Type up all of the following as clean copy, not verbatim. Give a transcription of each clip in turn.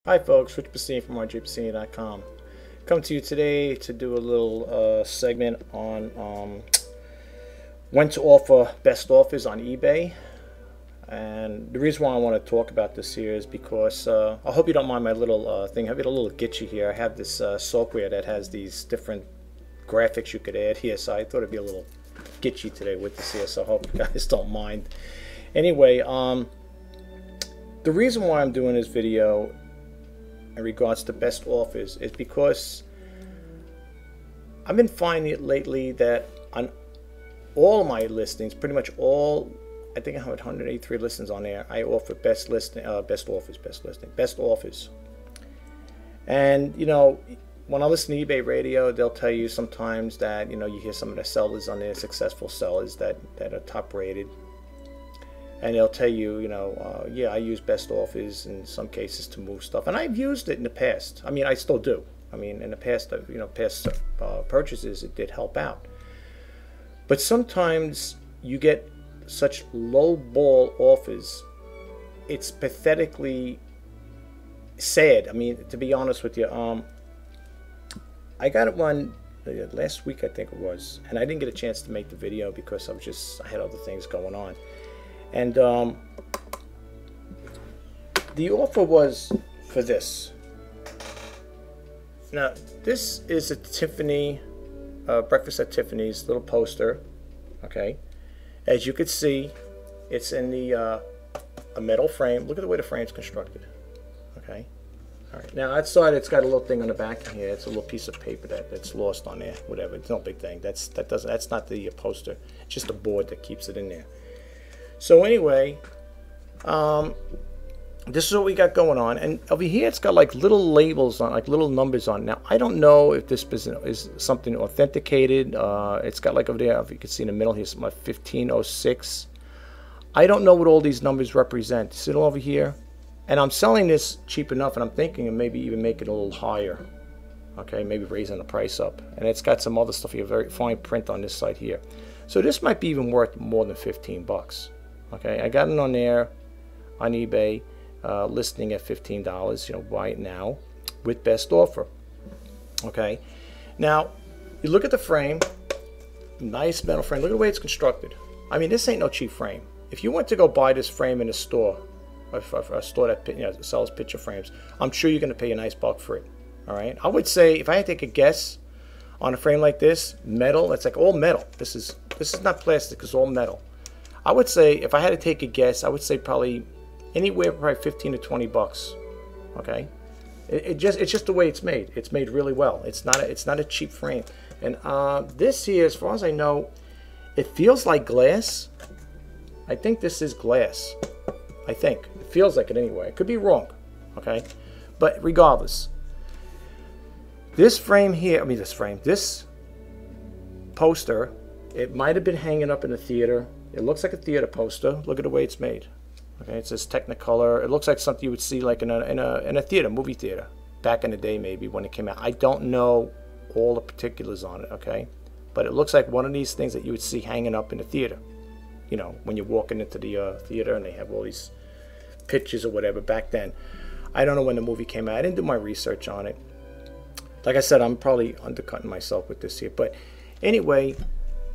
Hi folks, Rich Bassini from rjbassini.com. Come to you today to do a little segment on when to offer best offers on eBay. And the reason why I want to talk about this here is because I hope you don't mind my little thing. I get a little glitchy here. I have this software that has these different graphics you could add here, so I thought it'd be a little glitchy today with this here, so I hope you guys don't mind. Anyway, the reason why I'm doing this video in regards to best offers is because I've been finding it lately that on all my listings, pretty much all, I think I have 183 listings on there, I offer best offers. And you know, when I listen to eBay radio, they'll tell you sometimes that, you know, you hear some of the sellers on there, successful sellers that are top rated, and they'll tell you, you know, yeah, I use best offers in some cases to move stuff, and I've used it in the past. I mean, I still do. I mean, in the past, you know, past purchases, it did help out. But sometimes you get such low ball offers, it's pathetically sad. I mean, to be honest with you, I got one last week, I think it was, and I didn't get a chance to make the video because I had other things going on. And the offer was for this. Now, this is a Tiffany, Breakfast at Tiffany's little poster. Okay, as you can see, it's in the a metal frame. Look at the way the frame's constructed. Okay, all right. Now outside, it's got a little thing on the back here. It's a little piece of paper that's lost on there. Whatever. It's no big thing. That's not the poster. It's just a board that keeps it in there. So anyway, this is what we got going on, and over here it's got like little labels on, like little numbers on. Now I don't know if this is something authenticated. It's got like over there, if you can see in the middle here, something like 1506. I don't know what all these numbers represent. See it over here? And I'm selling this cheap enough, and I'm thinking of maybe even make it a little higher. Okay, maybe raising the price up. And it's got some other stuff here, very fine print on this side here. So this might be even worth more than 15 bucks. Okay, I got it on there on eBay, listing at $15. You know, buy it now with best offer. Okay, now you look at the frame, nice metal frame. Look at the way it's constructed. I mean, this ain't no cheap frame. If you went to go buy this frame in a store, a store that, you know, sells picture frames, I'm sure you're going to pay a nice buck for it. All right, I would say if I had to take a guess on a frame like this, metal, it's like all metal. This is not plastic. It's all metal. I would say, if I had to take a guess, I would say probably anywhere probably 15 to 20 bucks. Okay, it's just the way it's made. It's made really well. It's not a cheap frame. And this here, as far as I know, it feels like glass. I think this is glass. I think it feels like it anyway. It could be wrong. Okay, but regardless, this frame here, this poster, it might have been hanging up in a theater. It looks like a theater poster. Look at the way it's made. Okay, it says Technicolor. It looks like something you would see like in a theater, movie theater, back in the day maybe when it came out. I don't know all the particulars on it. Okay, but it looks like one of these things that you would see hanging up in the theater. You know, when you're walking into the theater and they have all these pictures or whatever back then. I don't know when the movie came out. I didn't do my research on it. Like I said, I'm probably undercutting myself with this here. But anyway,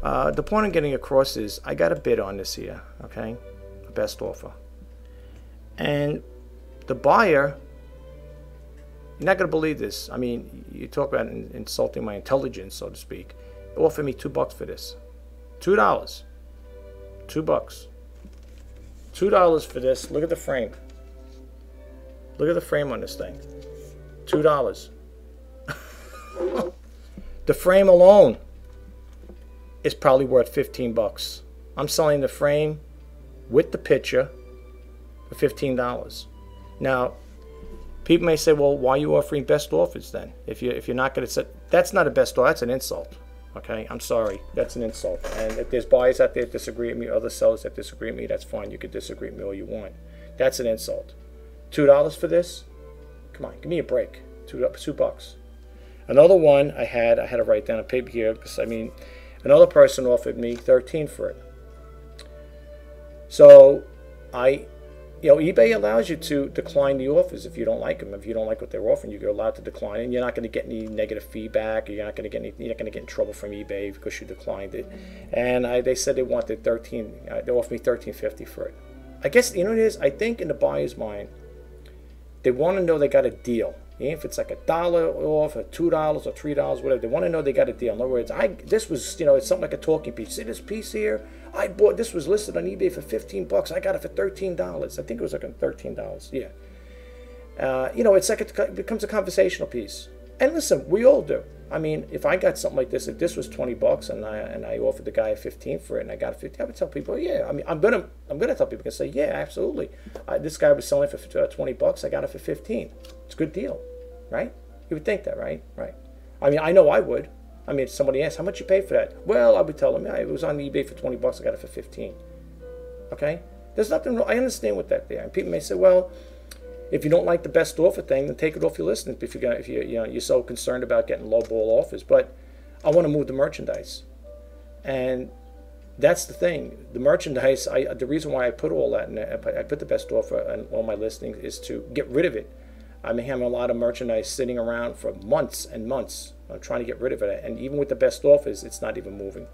the point I'm getting across is I got a bid on this here, okay? A best offer. And the buyer, you're not going to believe this. I mean, you talk about insulting my intelligence, so to speak. Offer me $2 for this. $2. $2. $2 for this. Look at the frame. Look at the frame on this thing. $2. The frame alone is probably worth 15 bucks. I'm selling the frame with the picture for $15. Now, people may say, well, why are you offering best offers then? If you're not going to say, that's not a best offer, that's an insult. Okay, I'm sorry, that's an insult. And if there's buyers out there that disagree with me, other sellers that disagree with me, that's fine. You can disagree with me all you want. That's an insult. $2 for this? Come on, give me a break. $2. Another one I had to write down a paper here because, I mean, another person offered me $13 for it. So I eBay allows you to decline the offers if you don't like them. If you don't like what they're offering, you're allowed to decline, and you're not going to get any negative feedback. Or you're not going to get you're not going to get in trouble from eBay because you declined it. And they said they wanted 13. They offered me 13.50 for it. I guess you know what it is. I think in the buyer's mind, they want to know they got a deal. If it's like $1 off, or $2 or $3, whatever, they want to know they got a deal. In other words, this was it's something like a talking piece. See this piece here? I bought this was listed on eBay for $15. I got it for $13. I think it was like $13. Yeah. It's like it becomes a conversational piece. And listen, we all do. I mean, if I got something like this, if this was $20 and I offered the guy 15 for it and I got 50, I would tell people, yeah. I mean, I'm gonna tell people, can say, yeah, absolutely. This guy was selling for $20. I got it for 15. It's a good deal, right? You would think that, right? Right. I mean, I know I would. I mean, if somebody asks, how much you pay for that? Well, I would tell them, yeah, it was on eBay for $20. I got it for 15. Okay? There's nothing wrong. I understand what that there. And people may say, well, if you don't like the best offer thing, then take it off your listing. If you're so concerned about getting low ball offers, but I want to move the merchandise, and that's the thing. The merchandise. The reason why I put all that in, I put the best offer on all my listings is to get rid of it. I'm having a lot of merchandise sitting around for months and months. I'm trying to get rid of it, and even with the best offers, it's not even moving.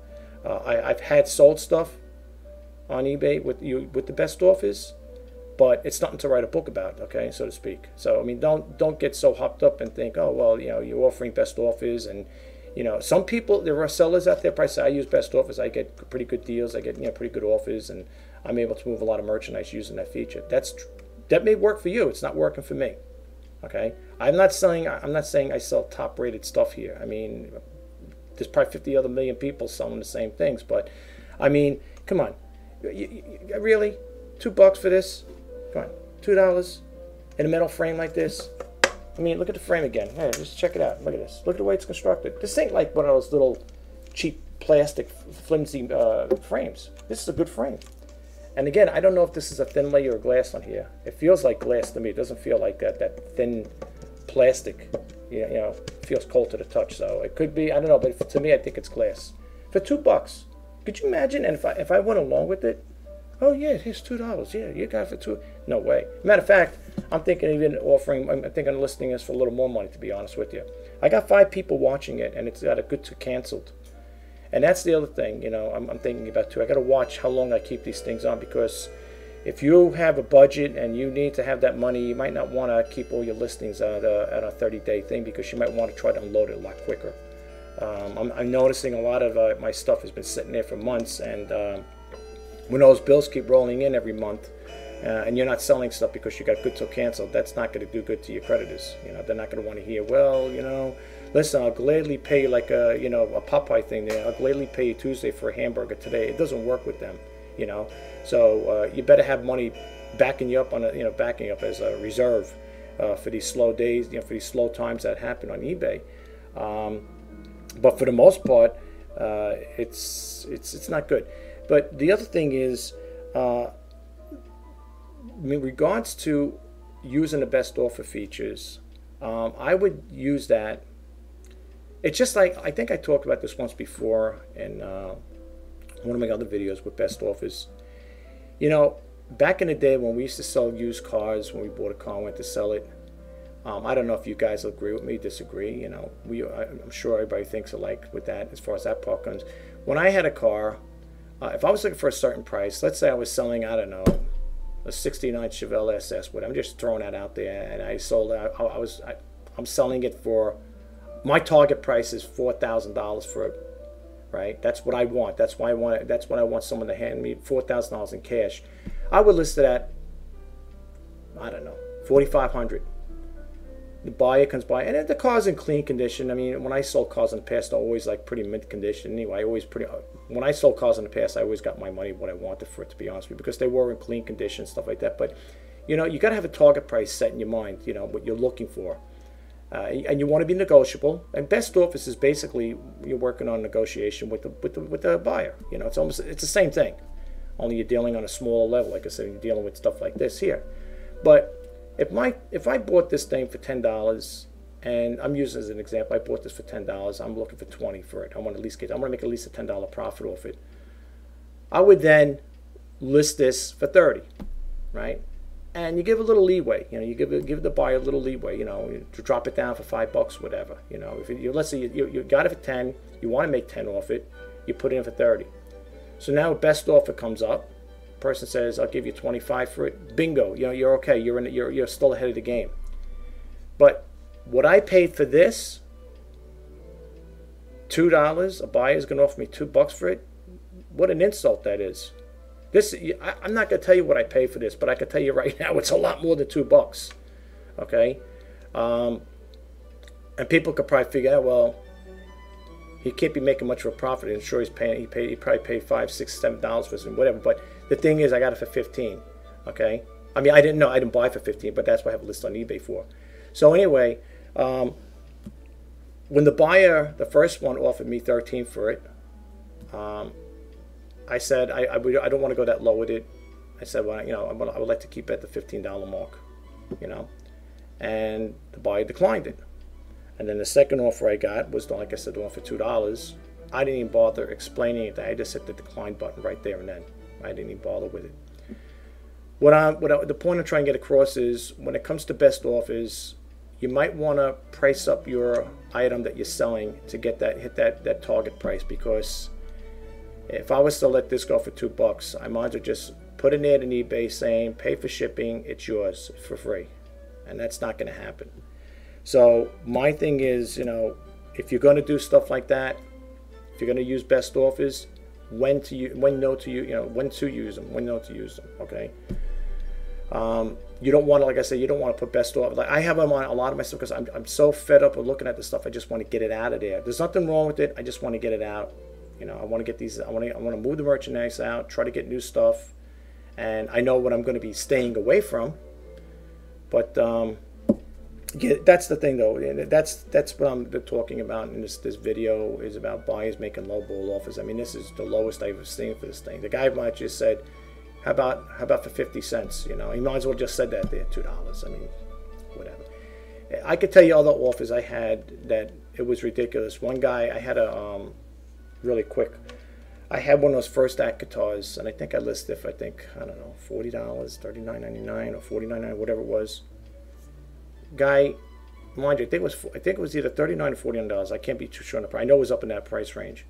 I've had sold stuff on eBay with the best offers, but it's nothing to write a book about, okay, so to speak. So I mean, don't get so hopped up and think, oh well, you're offering best offers, and some people, there are sellers out there probably say, I use best offers, I get pretty good deals, I get pretty good offers, and I'm able to move a lot of merchandise using that feature. That may work for you. It's not working for me. Okay, I'm not saying I sell top-rated stuff here. I mean, there's probably 50 other million people selling the same things, but I mean, come on, really, $2 for this? Come on, $2 in a metal frame like this? I mean, look at the frame again. Hey, just check it out. Look at this. Look at the way it's constructed. This ain't like one of those little cheap plastic flimsy frames. This is a good frame. And again, I don't know if this is a thin layer of glass on here. It feels like glass to me. It doesn't feel like that thin plastic. It feels cold to the touch. So it could be. I don't know, but to me, I think it's glass. For $2, could you imagine? And if I went along with it, oh yeah, here's $2. Yeah, you got it for $2. No way. Matter of fact, I'm thinking even offering. I'm thinking listing this for a little more money. To be honest with you, I got 5 people watching it, and it's got a good to canceled. And that's the other thing, I'm thinking about too. I got to watch how long I keep these things on, because if you have a budget and you need to have that money, you might not want to keep all your listings at a 30-day thing, because you might want to try to unload it a lot quicker. I'm noticing a lot of my stuff has been sitting there for months, and when those bills keep rolling in every month, and you're not selling stuff because you got good till canceled, that's not going to do good to your creditors. They're not going to want to hear, well, listen, I'll gladly pay you like a Popeye thing there. I'll gladly pay you Tuesday for a hamburger today. It doesn't work with them, So you better have money backing you up backing up as a reserve for these slow days, for these slow times that happen on eBay. But for the most part, it's not good. But the other thing is, in regards to using the best offer features, I would use that. It's just like, I think I talked about this once before in one of my other videos with best offers. Back in the day when we used to sell used cars, when we bought a car and went to sell it, I don't know if you guys will agree with me, disagree. I'm sure everybody thinks alike with that as far as that part goes. When I had a car, if I was looking for a certain price, let's say I was selling, I don't know, a '69 Chevelle SS, but I'm just throwing that out there, and I sold it. I'm selling it for, my target price is $4,000 for it, right? That's what I want. That's why I want it. That's what I want someone to hand me, $4,000 in cash. I would list it at, I don't know, $4,500. The buyer comes by, and the car's in clean condition. I mean, when I sold cars in the past, they're always like pretty mint condition. Anyway, when I sold cars in the past, I always got my money what I wanted for it, to be honest with you, because they were in clean condition, stuff like that. But you got to have a target price set in your mind. What you're looking for. And you want to be negotiable. And best offers is basically you're working on negotiation with the buyer. It's the same thing, only you're dealing on a smaller level. Like I said, you're dealing with stuff like this here. But if I bought this thing for $10, and I'm using as an example, I bought this for $10. I'm looking for $20 for it. I want to make at least a $10 profit off it. I would then list this for $30, right? and you give a little leeway. You know, you give the buyer a little leeway. You know, to drop it down for $5, whatever. You know, if let's say you got it for 10, you want to make 10 off it, you put it in for 30. So now best offer comes up. Person says, I'll give you 25 for it. Bingo. You know, you're okay. You're still ahead of the game. But what I paid for this, $2, a buyer's going to offer me $2 for it. What an insult that is. I'm not going to tell you what I pay for this, but I can tell you right now it's a lot more than $2. Okay? And people could probably figure out, well, he can't be making much of a profit. I'm sure he probably paid $5, $6, $7 for something, whatever. But the thing is, I got it for 15. Okay? I mean, I didn't buy it for 15, but that's what I have a list on eBay for. So anyway, when the buyer, the first one, offered me 13 for it, I said I don't want to go that low with it. I said, well, you know, I would like to keep it at the $15 mark, you know, and the buyer declined it. And then the second offer I got was, like I said, the one for $2. I didn't even bother explaining it. I just hit the decline button right there and then. I didn't even bother with it. The point I'm trying to get across is, when it comes to best offers, you might want to price up your item that you're selling to get hit that target price, because if I was to let this go for $2, I might as well just put an ad in eBay saying, pay for shipping, it's yours for free. And that's not going to happen. So my thing is, you know, if you're going to do stuff like that, if you're going to use best offers, when to use them, when not to use them, okay? You don't want to, like I said, you don't want to put best offer. Like, I have them on a lot of my stuff because I'm so fed up with looking at this stuff. I just want to get it out of there. There's nothing wrong with it. I just want to get it out. You know, I want to get these. I want to move the merchandise out. Try to get new stuff, and I know what I'm going to be staying away from. But yeah, that's the thing, though. And that's what I'm talking about in this video is about buyers making lowball offers. I mean, this is the lowest I've ever seen for this thing. The guy might just said, how about for 50 cents? You know, he might as well just said that there, $2. I mean, whatever. I could tell you other offers I had that it was ridiculous. One guy, I had a really quick. I had one of those first act guitars, and I think I listed it for, I don't know, $40, $39.99 or $49.99, whatever it was. Guy, mind you, I think it was either $39 or $49. I can't be too sure on the price. I know it was up in that price range.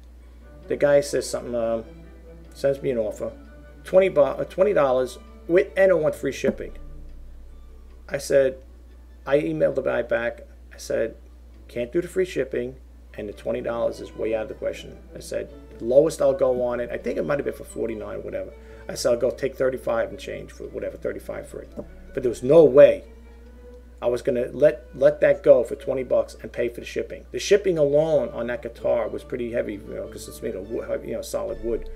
The guy says something, sends me an offer, $20 with, and I want free shipping. I emailed the guy back. I said, can't do the free shipping, and the $20 is way out of the question. I said, lowest I'll go on it. I think it might have been for $49 or whatever. I said, I'll go take $35 and change for whatever, $35 for it. But there was no way I was going to let that go for $20 and pay for the shipping. The shipping alone on that guitar was pretty heavy, you know, because it's made of wood, you know, solid wood.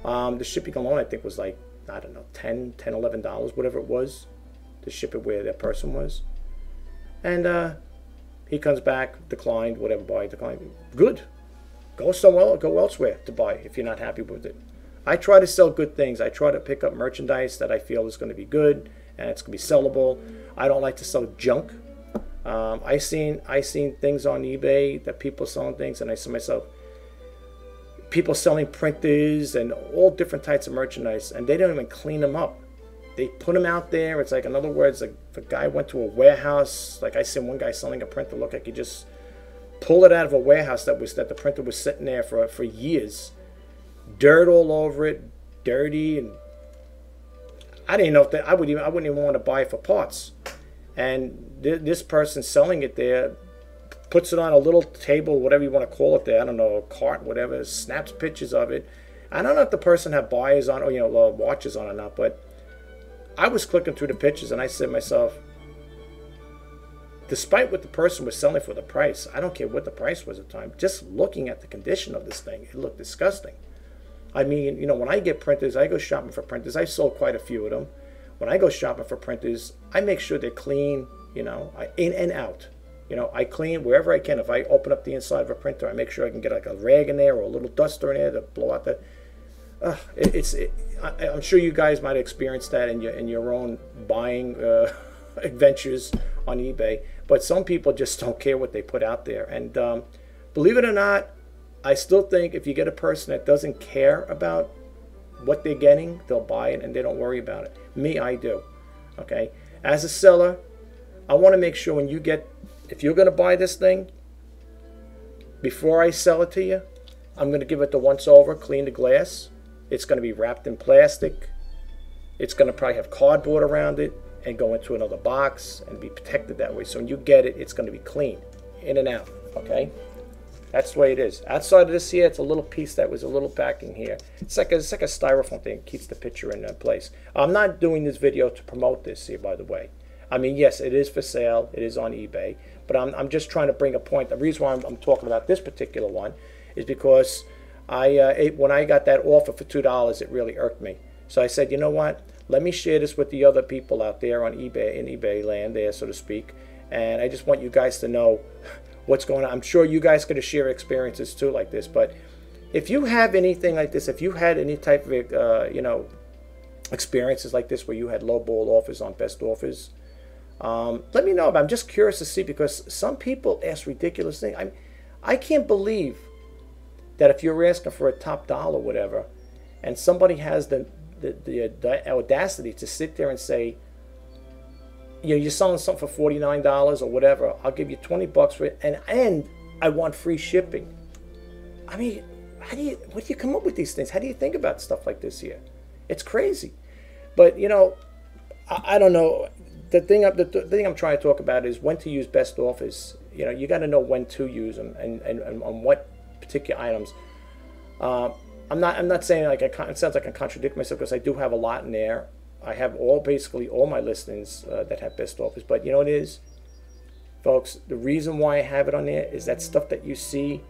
The shipping alone, I think, was like, I don't know, $10, $11, whatever it was, to ship it where that person was. And he comes back, declined, whatever, buy, declined. Good. Go somewhere, go elsewhere to buy if you're not happy with it. I try to sell good things. I try to pick up merchandise that I feel is going to be good and it's going to be sellable. I don't like to sell junk. I seen things on eBay that people selling things, and I see myself, people selling printers and all different types of merchandise, and they don't even clean them up. They put them out there. It's like, in other words, like if a guy went to a warehouse, like I seen one guy selling a printer, look like he just pulled it out of a warehouse that the printer was sitting there for years, dirt all over it, dirty, and I didn't know if I wouldn't even want to buy it for parts. And this person selling it there puts it on a little table, whatever you want to call it there, I don't know, a cart, whatever, snaps pictures of it. I don't know if the person had buyers on, or, you know, watches on or not, but I was clicking through the pictures and I said to myself, despite what the person was selling for the price, I don't care what the price was at the time, just looking at the condition of this thing, it looked disgusting. I mean, you know, when I get printers, I go shopping for printers. I sold quite a few of them. When I go shopping for printers, I make sure they're clean, you know, in and out. You know, I clean wherever I can. If I open up the inside of a printer, I make sure I can get like a rag in there or a little duster in there to blow out the. I'm sure you guys might experience that in your own buying adventures on eBay. But some people just don't care what they put out there. And believe it or not, I still think if you get a person that doesn't care about what they're getting, they'll buy it and they don't worry about it. Me, I do. Okay, as a seller, I want to make sure when you get, if you're going to buy this thing, before I sell it to you, I'm going to give it the once over, clean the glass. It's going to be wrapped in plastic. It's going to probably have cardboard around it and go into another box and be protected that way. So when you get it, it's going to be clean, in and out, okay? That's the way it is. Outside of this here, it's a little piece that was a little backing here. It's like a styrofoam thing. It keeps the picture in place. I'm not doing this video to promote this here, by the way. I mean, yes, it is for sale. It is on eBay. But I'm just trying to bring a point. The reason why I'm talking about this particular one is because when I got that offer for $2, it really irked me. So I said, you know what? Let me share this with the other people out there on eBay, in eBay land there, so to speak. And I just want you guys to know what's going on. I'm sure you guys could share experiences too like this. But if you have anything like this, if you had any type of, experiences like this where you had lowball offers on best offers, let me know. I'm just curious to see, because some people ask ridiculous things. I can't believe that if you're asking for a top dollar or whatever, and somebody has the audacity to sit there and say, you're selling something for $49 or whatever, I'll give you $20 for it, and I want free shipping. I mean, what do you come up with these things? How do you think about stuff like this here? It's crazy. But I don't know. The thing I'm trying to talk about is when to use best offers. You got to know when to use them and on what particular items. I'm not saying it sounds like I contradict myself, because I do have a lot in there. I have basically all my listings that have best offers. But you know what it is, folks? The reason why I have it on there is that stuff that you see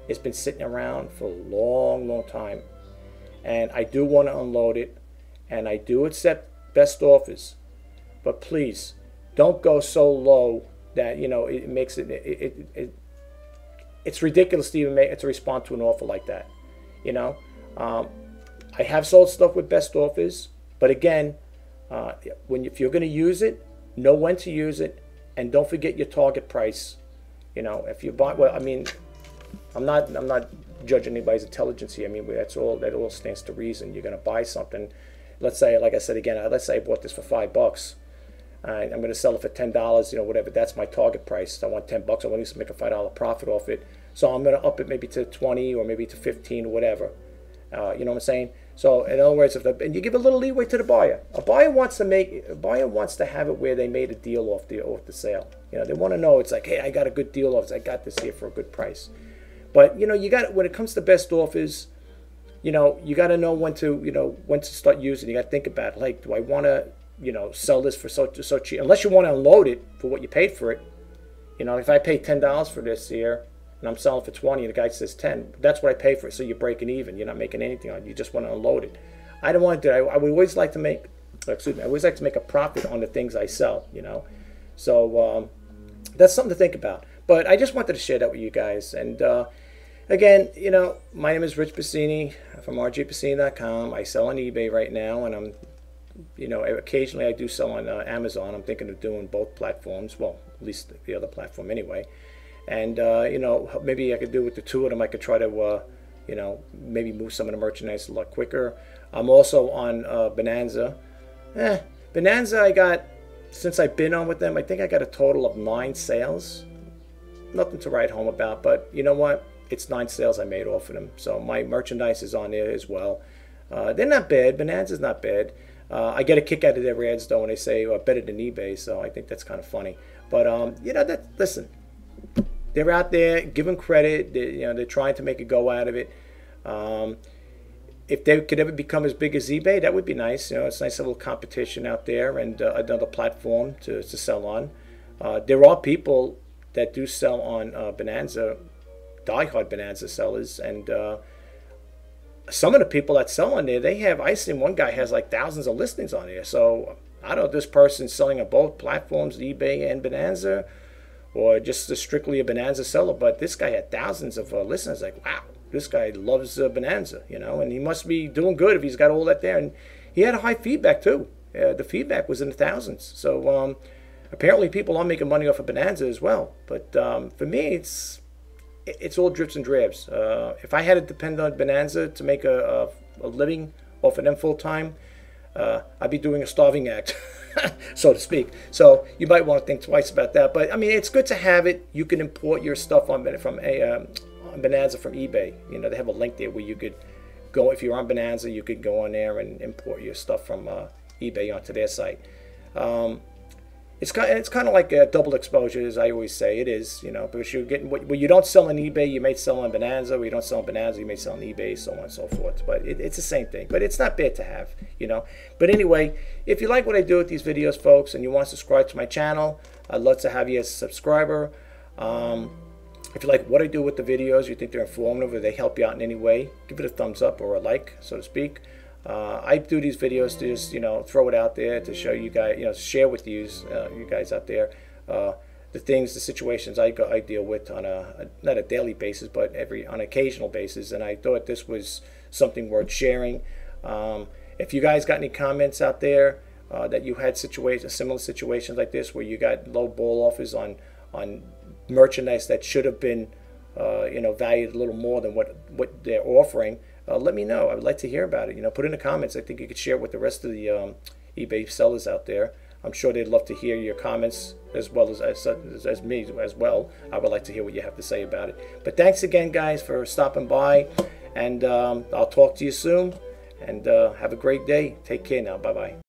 has been sitting around for a long, long time, and I do want to unload it, and I do accept best offers. But please, don't go so low that it makes it's ridiculous to even to respond to an offer like that. I have sold stuff with best offers, but again, if you're going to use it, know when to use it, and don't forget your target price. If you buy, well, I mean, I'm not judging anybody's intelligence here. I mean, that all stands to reason. You're going to buy something. Let's say, like I said again, let's say I bought this for $5. I'm going to sell it for $10, whatever. That's my target price. I want $10. I want to at least make a $5 profit off it. So I'm going to up it maybe to 20 or maybe to 15 or whatever. You know what I'm saying? So in other words, and you give a little leeway to the buyer. A buyer wants to have it where they made a deal off the sale. They want to know, it's like, hey, I got a good deal off. I got this here for a good price. But you got, when it comes to best offers, you got to know when to start using. You got to think about it. Like, do I want to sell this for so cheap? Unless you want to unload it for what you paid for it. If I pay $10 for this here and I'm selling for 20 and the guy says 10, that's what I pay for it. So you're breaking even. You're not making anything on it. You just want to unload it. I don't want to do it. I would always like to make, I always like to make a profit on the things I sell, So that's something to think about. But I just wanted to share that with you guys. And again, my name is Rich Bassini from rjbassini.com. I sell on eBay right now, and I'm occasionally I do sell on Amazon. I'm thinking of doing both platforms. Well, at least the other platform anyway. And, maybe I could do with the two of them. I could try to, maybe move some of the merchandise a lot quicker. I'm also on Bonanza. Bonanza, I got, since I've been on with them, I think I got a total of 9 sales. Nothing to write home about, but you know what? It's 9 sales I made off of them. So my merchandise is on there as well. They're not bad. Bonanza's not bad. I get a kick out of their ads though when they say better than eBay, so I think that's kind of funny. But listen, they're out there. Give them credit. They're trying to make a go out of it. If they could ever become as big as eBay, that would be nice. It's a nice little competition out there and another platform to sell on. There are people that do sell on Bonanza, diehard Bonanza sellers, and some of the people that sell on there, I've seen one guy has like thousands of listings on there. So I don't know if this person's selling on both platforms, eBay and Bonanza, or just strictly a Bonanza seller. But this guy had thousands of listings. Like, wow, this guy loves Bonanza, and he must be doing good if he's got all that there. And he had a high feedback too. The feedback was in the thousands. So apparently people are making money off of Bonanza as well. But for me, it's all drips and drabs. If I had to depend on Bonanza to make a living off of them full time, I'd be doing a starving act. so to speak. So you might want to think twice about that. But I mean, it's good to have it. You can import your stuff on Bonanza from eBay. You know, they have a link there where you could go, if you're on Bonanza, you could go on there and import your stuff from eBay onto their site. It's kind of like a double exposure, as I always say. It is, you know, because you're getting what you don't sell on eBay, you may sell on Bonanza. What you don't sell on Bonanza, you may sell on eBay, so on and so forth. But it's the same thing. But it's not bad to have, you know. But anyway, if you like what I do with these videos, folks, and you want to subscribe to my channel, I'd love to have you as a subscriber. If you like what I do with the videos, you think they're informative or they help you out in any way, give it a thumbs up or a like, so to speak. I do these videos to just, you know, throw it out there to show you guys, you know, share with you guys out there the things, the situations I deal with on not a daily basis, but on an occasional basis. And I thought this was something worth sharing. If you guys got any comments out there that you had similar situations like this, where you got low ball offers on merchandise that should have been you know, valued a little more than what they're offering, let me know. I would like to hear about it. You know, put in the comments. I think you could share it with the rest of the eBay sellers out there. I'm sure they'd love to hear your comments as well as me as well. I would like to hear what you have to say about it. But thanks again, guys, for stopping by, and I'll talk to you soon. And have a great day. Take care now. Bye-bye.